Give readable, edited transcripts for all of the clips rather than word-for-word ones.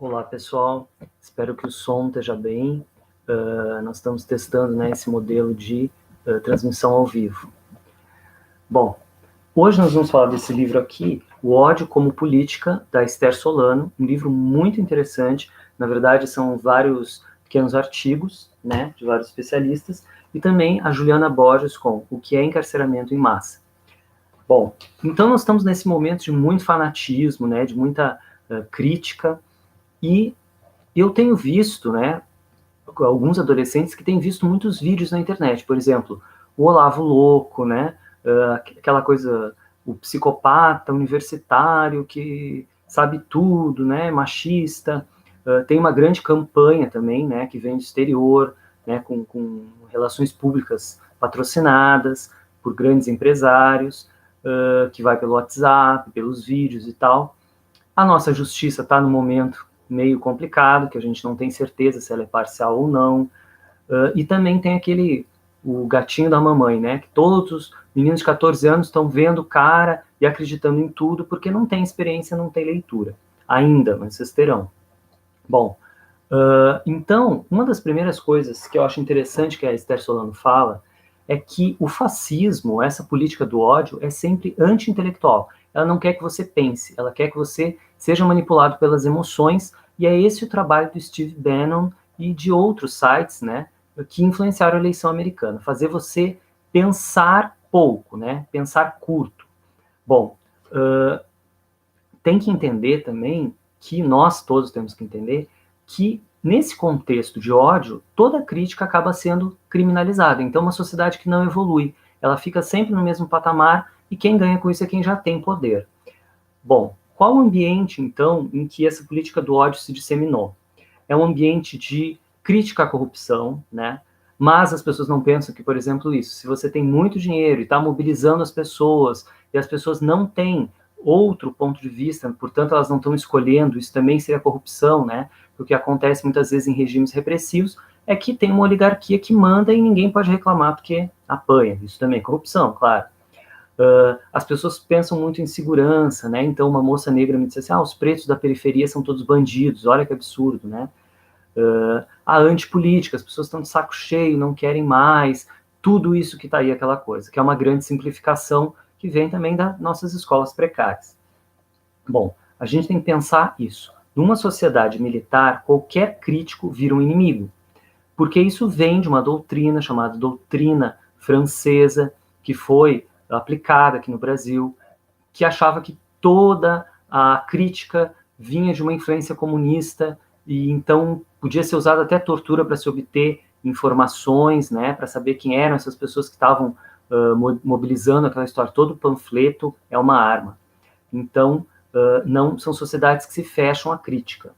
Olá, pessoal. Espero que o som esteja bem. Nós estamos testando, né, esse modelo de transmissão ao vivo. Bom, hoje nós vamos falar desse livro aqui, O Ódio como Política, da Esther Solano, um livro muito interessante. Na verdade, são vários pequenos artigos, né, de vários especialistas, e também a Juliana Borges com O que é encarceramento em massa. Bom, então nós estamos nesse momento de muito fanatismo, né, de muita crítica, e eu tenho visto, né, alguns adolescentes que têm visto muitos vídeos na internet, por exemplo, o Olavo Louco, né, aquela coisa, o psicopata universitário que sabe tudo, né, machista, tem uma grande campanha também, né, que vem do exterior, né, com relações públicas patrocinadas por grandes empresários, que vai pelo WhatsApp, pelos vídeos e tal. A nossa justiça está no momento meio complicado, que a gente não tem certeza se ela é parcial ou não. E também tem o gatinho da mamãe, né? Que todos os meninos de 14 anos estão vendo o cara e acreditando em tudo, porque não tem experiência, não tem leitura. Ainda, mas vocês terão. Bom, então, uma das primeiras coisas que eu acho interessante que a Esther Solano fala é que o fascismo, essa política do ódio, é sempre anti-intelectual. Ela não quer que você pense, ela quer que você seja manipulado pelas emoções, e é esse o trabalho do Steve Bannon e de outros sites, né, que influenciaram a eleição americana, fazer você pensar pouco, né, pensar curto. Bom, tem que entender também que nós todos temos que entender que nesse contexto de ódio, toda crítica acaba sendo criminalizada. Então, uma sociedade que não evolui, ela fica sempre no mesmo patamar e quem ganha com isso é quem já tem poder. Bom, qual o ambiente, então, em que essa política do ódio se disseminou? É um ambiente de crítica à corrupção, né? Mas as pessoas não pensam que, por exemplo, isso, se você tem muito dinheiro e está mobilizando as pessoas, e as pessoas não têm outro ponto de vista, portanto elas não estão escolhendo, isso também seria corrupção, né? O que acontece muitas vezes em regimes repressivos é que tem uma oligarquia que manda e ninguém pode reclamar porque apanha. Isso também é corrupção, claro. As pessoas pensam muito em segurança, né? Então uma moça negra me disse assim, os pretos da periferia são todos bandidos, olha que absurdo, né? A antipolítica, as pessoas estão de saco cheio, não querem mais, tudo isso que está aí, aquela coisa, que é uma grande simplificação que vem também das nossas escolas precárias. Bom, a gente tem que pensar isso. Numa sociedade militar, qualquer crítico vira um inimigo, porque isso vem de uma doutrina chamada doutrina francesa, que foi aplicada aqui no Brasil, que achava que toda a crítica vinha de uma influência comunista e então podia ser usada até tortura para se obter informações, né, para saber quem eram essas pessoas que estavam mobilizando aquela história. Todo panfleto é uma arma. Então, não são sociedades que se fecham à crítica.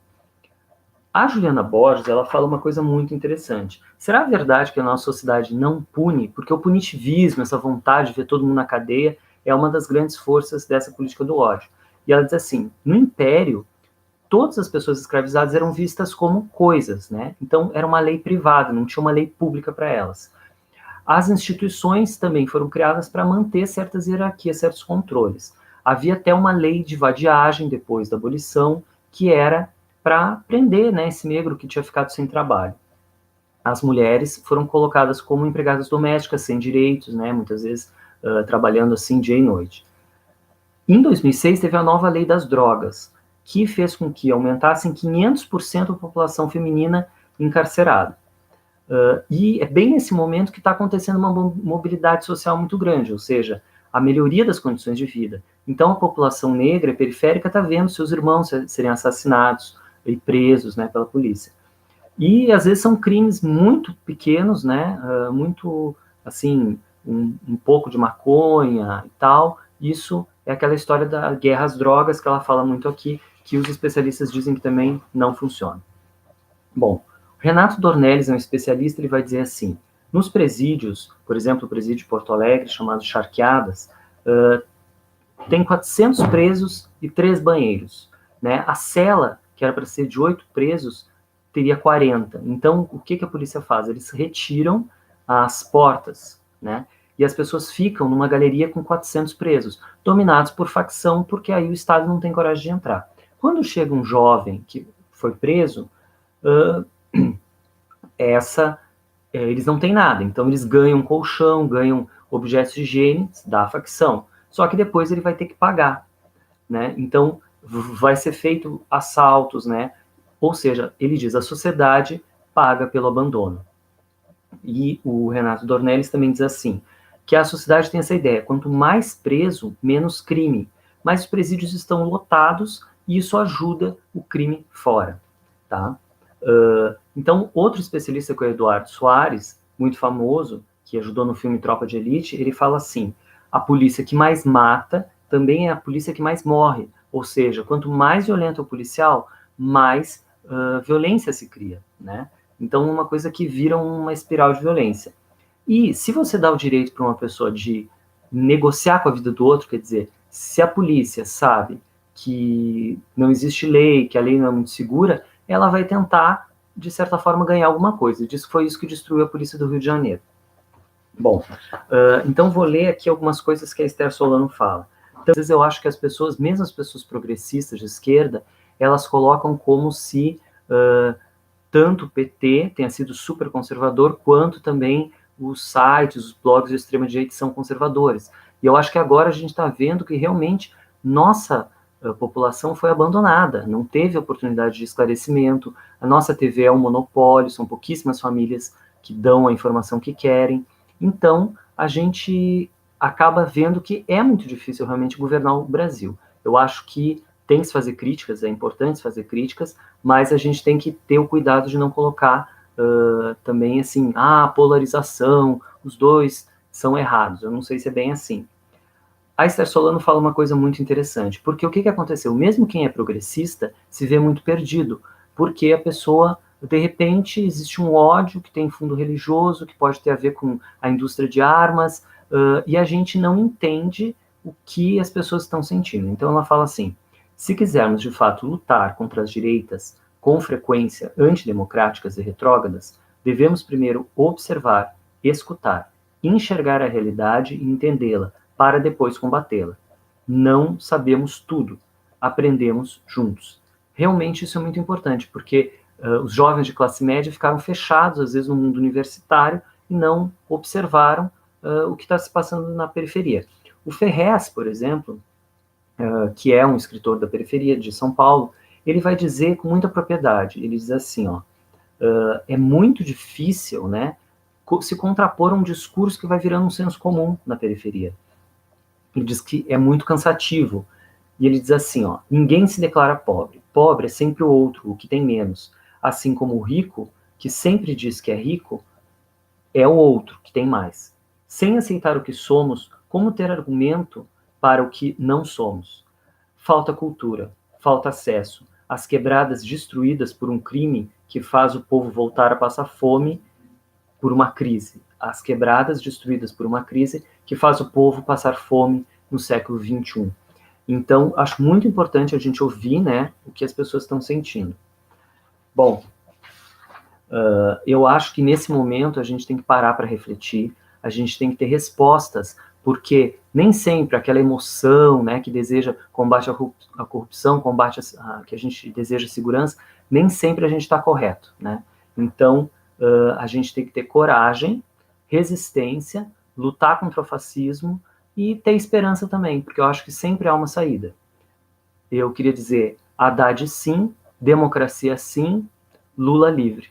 A Juliana Borges, ela fala uma coisa muito interessante. Será verdade que a nossa sociedade não pune? Porque o punitivismo, essa vontade de ver todo mundo na cadeia, é uma das grandes forças dessa política do ódio. E ela diz assim, no Império, todas as pessoas escravizadas eram vistas como coisas, né? Então, era uma lei privada, não tinha uma lei pública para elas. As instituições também foram criadas para manter certas hierarquias, certos controles. Havia até uma lei de vadiagem depois da abolição, que era para prender, né, esse negro que tinha ficado sem trabalho. As mulheres foram colocadas como empregadas domésticas, sem direitos, né, muitas vezes trabalhando assim dia e noite. Em 2006 teve a nova lei das drogas, que fez com que aumentasse em 500% a população feminina encarcerada. E é bem nesse momento que está acontecendo uma mobilidade social muito grande, ou seja, a melhoria das condições de vida. Então, a população negra e periférica está vendo seus irmãos serem assassinados e presos, né, pela polícia. E, às vezes, são crimes muito pequenos, né, muito, assim, um pouco de maconha e tal. Isso é aquela história da guerra às drogas que ela fala muito aqui, que os especialistas dizem que também não funciona. Bom, Renato Dornelles é um especialista, ele vai dizer assim, nos presídios, por exemplo, o presídio de Porto Alegre, chamado Charqueadas, tem 400 presos e 3 banheiros. Né? A cela, que era para ser de 8 presos, teria 40. Então, o que a polícia faz? Eles retiram as portas, né? E as pessoas ficam numa galeria com 400 presos, dominados por facção, porque aí o Estado não tem coragem de entrar. Quando chega um jovem que foi preso, eles não têm nada, então eles ganham colchão, ganham objetos de higiene da facção, só que depois ele vai ter que pagar, né? Então vai ser feito assaltos, né? Ou seja, ele diz, a sociedade paga pelo abandono. E o Renato Dornelles também diz assim, que a sociedade tem essa ideia, quanto mais preso, menos crime, mas os presídios estão lotados e isso ajuda o crime fora, tá? Então, outro especialista que é o Eduardo Soares, muito famoso, que ajudou no filme Tropa de Elite, ele fala assim, a polícia que mais mata também é a polícia que mais morre, ou seja, quanto mais violento é o policial, mais violência se cria, né? Então, uma coisa que vira uma espiral de violência. E se você dá o direito para uma pessoa de negociar com a vida do outro, quer dizer, se a polícia sabe que não existe lei, que a lei não é muito segura, ela vai tentar, de certa forma, ganhar alguma coisa. Diz que foi isso que destruiu a polícia do Rio de Janeiro. Bom, então vou ler aqui algumas coisas que a Esther Solano fala. Então, às vezes eu acho que as pessoas, mesmo as pessoas progressistas de esquerda, elas colocam como se tanto o PT tenha sido super conservador, quanto também os sites, os blogs de extrema-direita são conservadores. E eu acho que agora a gente está vendo que realmente nossa população foi abandonada, não teve oportunidade de esclarecimento, a nossa TV é um monopólio, são pouquíssimas famílias que dão a informação que querem, então a gente acaba vendo que é muito difícil realmente governar o Brasil. Eu acho que tem que se fazer críticas, é importante fazer críticas, mas a gente tem que ter o cuidado de não colocar também assim, polarização, os dois são errados. Eu não sei se é bem assim. A Esther Solano fala uma coisa muito interessante, porque o que aconteceu? Mesmo quem é progressista se vê muito perdido, porque a pessoa, de repente, existe um ódio que tem fundo religioso, que pode ter a ver com a indústria de armas, e a gente não entende o que as pessoas estão sentindo. Então ela fala assim, se quisermos de fato lutar contra as direitas com frequência antidemocráticas e retrógradas, devemos primeiro observar, escutar, enxergar a realidade e entendê-la, para depois combatê-la. Não sabemos tudo, aprendemos juntos. Realmente isso é muito importante, porque os jovens de classe média ficaram fechados, às vezes, no mundo universitário e não observaram o que está se passando na periferia. O Ferrez, por exemplo, que é um escritor da periferia de São Paulo, ele vai dizer com muita propriedade, ele diz assim, é muito difícil, né, se contrapor a um discurso que vai virando um senso comum na periferia. Ele diz que é muito cansativo, e ele diz assim, ninguém se declara pobre, pobre é sempre o outro, o que tem menos, assim como o rico, que sempre diz que é rico, é o outro, que tem mais. Sem aceitar o que somos, como ter argumento para o que não somos? Falta cultura, falta acesso, as quebradas destruídas por um crime que faz o povo voltar a passar fome por uma crise. As quebradas destruídas por uma crise que faz o povo passar fome no século XXI. Então, acho muito importante a gente ouvir, né, o que as pessoas estão sentindo. Bom, eu acho que nesse momento a gente tem que parar para refletir, a gente tem que ter respostas, porque nem sempre aquela emoção, né, que deseja combate à corrupção, que a gente deseja segurança, nem sempre a gente está correto, né? Então, a gente tem que ter coragem, resistência, lutar contra o fascismo e ter esperança também, porque eu acho que sempre há uma saída. Eu queria dizer, Haddad sim, democracia sim, Lula livre.